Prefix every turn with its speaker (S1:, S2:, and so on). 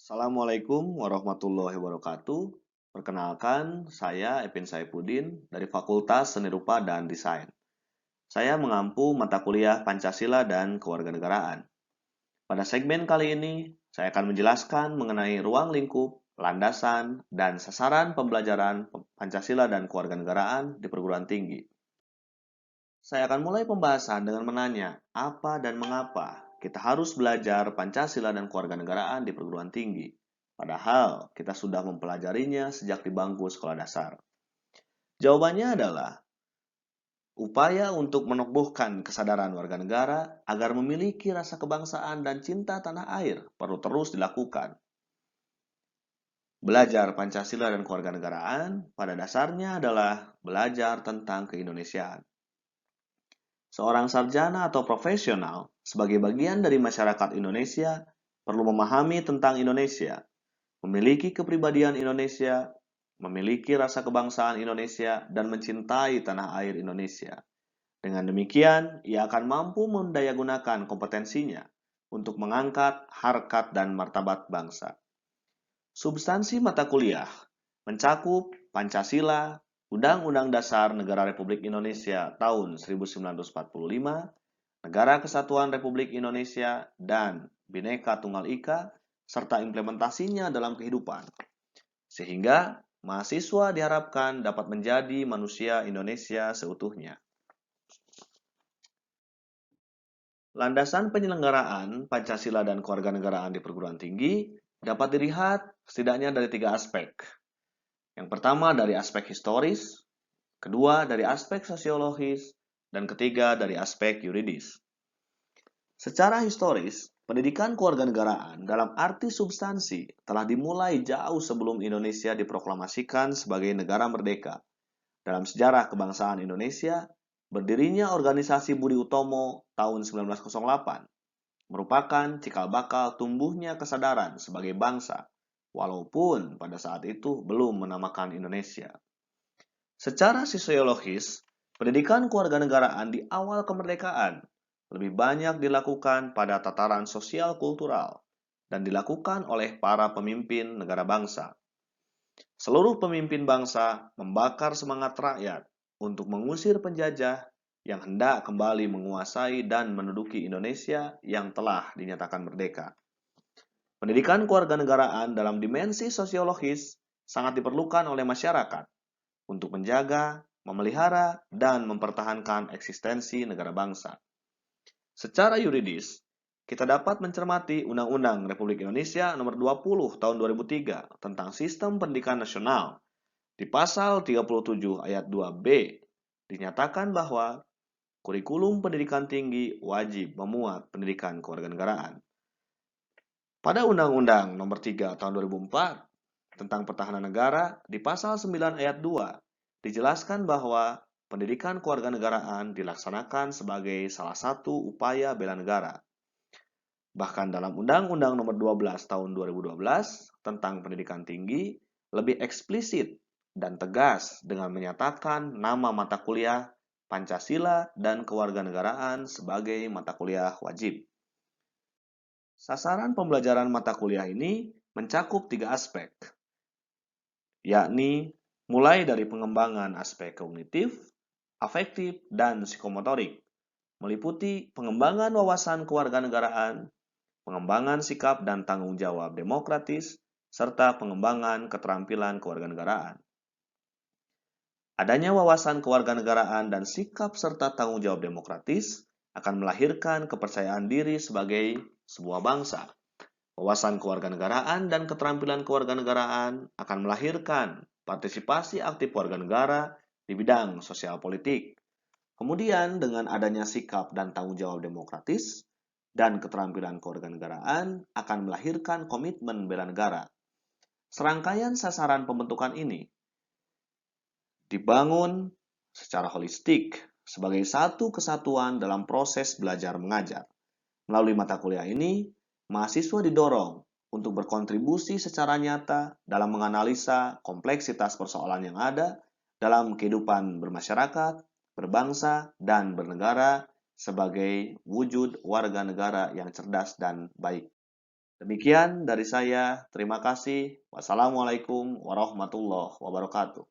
S1: Assalamualaikum warahmatullahi wabarakatuh. Perkenalkan, saya Epin Saifuddin dari Fakultas Seni Rupa dan Desain. Saya mengampu mata kuliah Pancasila dan Kewarganegaraan. Pada segmen kali ini, saya akan menjelaskan mengenai ruang lingkup, landasan, dan sasaran pembelajaran Pancasila dan Kewarganegaraan di perguruan tinggi. Saya akan mulai pembahasan dengan menanya apa dan mengapa kita harus belajar Pancasila dan Kewarganegaraan di perguruan tinggi. Padahal kita sudah mempelajarinya sejak di bangku sekolah dasar. Jawabannya adalah upaya untuk menumbuhkan kesadaran warga negara agar memiliki rasa kebangsaan dan cinta tanah air perlu terus dilakukan. Belajar Pancasila dan Kewarganegaraan pada dasarnya adalah belajar tentang keindonesiaan. Seorang sarjana atau profesional sebagai bagian dari masyarakat Indonesia perlu memahami tentang Indonesia, memiliki kepribadian Indonesia, memiliki rasa kebangsaan Indonesia, dan mencintai tanah air Indonesia. Dengan demikian, ia akan mampu mendayagunakan kompetensinya untuk mengangkat harkat dan martabat bangsa. Substansi mata kuliah mencakup Pancasila, Undang-Undang Dasar Negara Republik Indonesia tahun 1945, Negara Kesatuan Republik Indonesia, dan Bhinneka Tunggal Ika, serta implementasinya dalam kehidupan. Sehingga mahasiswa diharapkan dapat menjadi manusia Indonesia seutuhnya. Landasan penyelenggaraan Pancasila dan Kewarganegaraan di perguruan tinggi dapat dilihat setidaknya dari 3 aspek. Yang pertama dari aspek historis, kedua dari aspek sosiologis, dan ketiga dari aspek yuridis. Secara historis, pendidikan kewarganegaraan dalam arti substansi telah dimulai jauh sebelum Indonesia diproklamasikan sebagai negara merdeka. Dalam sejarah kebangsaan Indonesia, berdirinya organisasi Budi Utomo tahun 1908 merupakan cikal bakal tumbuhnya kesadaran sebagai bangsa, walaupun pada saat itu belum menamakan Indonesia. Secara sosiologis, pendidikan kewarganegaraan di awal kemerdekaan lebih banyak dilakukan pada tataran sosial kultural dan dilakukan oleh para pemimpin negara bangsa. Seluruh pemimpin bangsa membakar semangat rakyat untuk mengusir penjajah yang hendak kembali menguasai dan menduduki Indonesia yang telah dinyatakan merdeka. Pendidikan kewarganegaraan dalam dimensi sosiologis sangat diperlukan oleh masyarakat untuk menjaga, memelihara, dan mempertahankan eksistensi negara bangsa. Secara yuridis, kita dapat mencermati Undang-Undang Republik Indonesia Nomor 20 Tahun 2003 tentang Sistem Pendidikan Nasional. Di pasal 37 ayat 2B dinyatakan bahwa kurikulum pendidikan tinggi wajib memuat pendidikan kewarganegaraan. Pada Undang-Undang Nomor 3 Tahun 2004 tentang Pertahanan Negara, di pasal 9 ayat 2 dijelaskan bahwa pendidikan kewarganegaraan dilaksanakan sebagai salah satu upaya bela negara. Bahkan dalam Undang-Undang Nomor 12 Tahun 2012 tentang pendidikan tinggi lebih eksplisit dan tegas dengan menyatakan nama mata kuliah Pancasila dan Kewarganegaraan sebagai mata kuliah wajib. Sasaran pembelajaran mata kuliah ini mencakup 3 aspek, yakni mulai dari pengembangan aspek kognitif, afektif, dan psikomotorik, meliputi pengembangan wawasan kewarganegaraan, pengembangan sikap dan tanggung jawab demokratis, serta pengembangan keterampilan kewarganegaraan. Adanya wawasan kewarganegaraan dan sikap serta tanggung jawab demokratis akan melahirkan kepercayaan diri sebagai sebuah bangsa. Wawasan kewarganegaraan dan keterampilan kewarganegaraan akan melahirkan partisipasi aktif warga negara di bidang sosial politik. Kemudian dengan adanya sikap dan tanggung jawab demokratis dan keterampilan kewarganegaraan akan melahirkan komitmen bela negara. Serangkaian sasaran pembentukan ini dibangun secara holistik sebagai satu kesatuan dalam proses belajar mengajar. Melalui mata kuliah ini, mahasiswa didorong untuk berkontribusi secara nyata dalam menganalisa kompleksitas persoalan yang ada dalam kehidupan bermasyarakat, berbangsa, dan bernegara sebagai wujud warga negara yang cerdas dan baik. Demikian dari saya. Terima kasih. Wassalamualaikum warahmatullahi wabarakatuh.